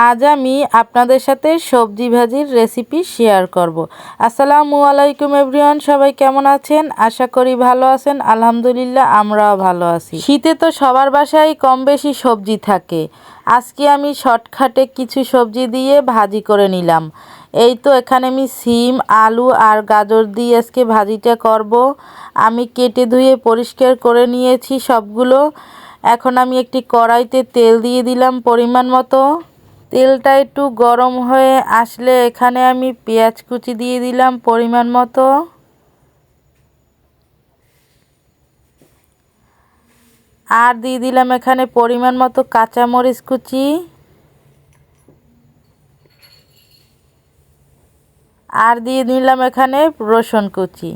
আজ আমি আপনাদের সাথে সবজি ভাজির রেসিপি শেয়ার করব। আসসালামু আলাইকুম এভরিওয়ান, সবাই কেমন আছেন? আশা করি ভালো আছেন। আলহামদুলিল্লাহ, আমরাও ভালো আছি। শীতে তো সবার বাসায় কম বেশি সবজি থাকে। আজকে আমি শর্টকাটে কিছু সবজি দিয়ে ভাজি করে নিলাম। এই তো এখানে আমি সিম, আলু আর গাজর দিয়ে আজকে ভাজিটা করব। আমি কেটে ধুয়ে পরিষ্কার করে নিয়েছি সবগুলো। এখন আমি একটি কড়াইতে তেল দিয়ে দিলাম পরিমাণ মতো। তেলটা একটু গরম হয়ে আসলে এখানে আমি পেঁয়াজ কুচি দিয়ে দিলাম পরিমাণ মতো। আর দিয়ে দিলাম এখানে পরিমাণ মতো কাঁচামরিচ কুচি। আর দিয়ে দিলাম এখানে রসুন কুচি।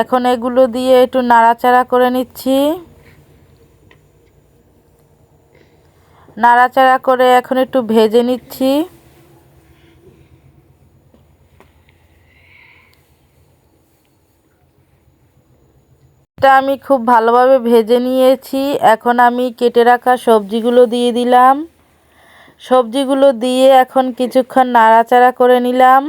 এখন এগুলো দিয়ে একটু নাড়াচাড়া করে নিচ্ছি। নাড়াচাড়া করে এখন একটু ভেজে নিচ্ছি। এটা আমি খুব ভালোভাবে ভেজে নিয়েছি। এখন আমি কেটে রাখা সবজিগুলো দিয়ে দিলাম। সবজিগুলো দিয়ে এখন কিছুক্ষণ নাড়াচাড়া করে নিলাম।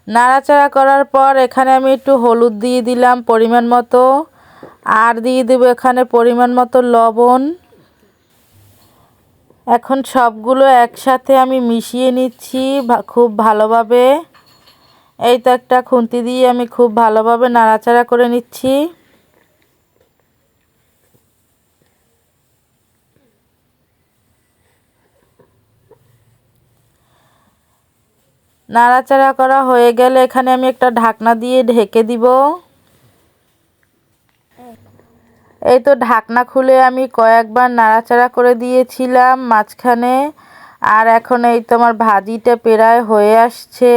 নাড়াচাড়া করার পর এখানে আমি একটু হলুদ দিয়ে দিলাম পরিমাণ মতো। আর দিয়ে দেবো এখানে পরিমাণ মতো লবণ। এখন সবগুলো একসাথে আমি মিশিয়ে নিচ্ছি খুব ভালোভাবে। এই তো একটা খুন্তি দিয়ে আমি খুব ভালোভাবে নাড়াচাড়া করে নিচ্ছি। নাড়াচাড়া করা হয়ে গেলে এখানে আমি একটা ঢাকনা দিয়ে ঢেকে দিব। এই তো ঢাকনা খুলে আমি কয়েকবার নাড়াচাড়া করে দিয়েছিলাম মাঝখানে। আর এখন এই তো আমার ভাজিটা প্রায় হয়ে আসছে।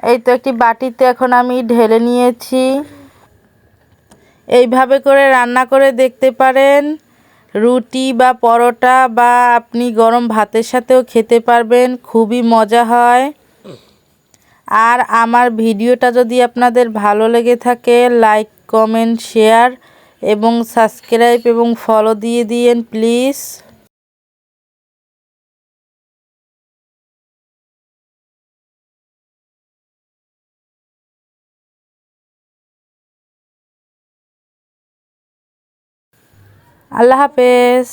এই তো একটি বাটিতে এখন আমি ঢেলে নিয়েছি। এইভাবে করে রান্না করে দেখতে পারেন। রুটি বা পরোটা বা আপনি গরম ভাতের সাথেও খেতে পারবেন, খুবই মজা হয়। আর আমার ভিডিওটা যদি আপনাদের ভালো লেগে থাকে, লাইক, কমেন্ট, শেয়ার এবং সাবস্ক্রাইব এবং ফলো দিয়ে দিয়েন প্লিজ। আল্লাহ হাফেজ।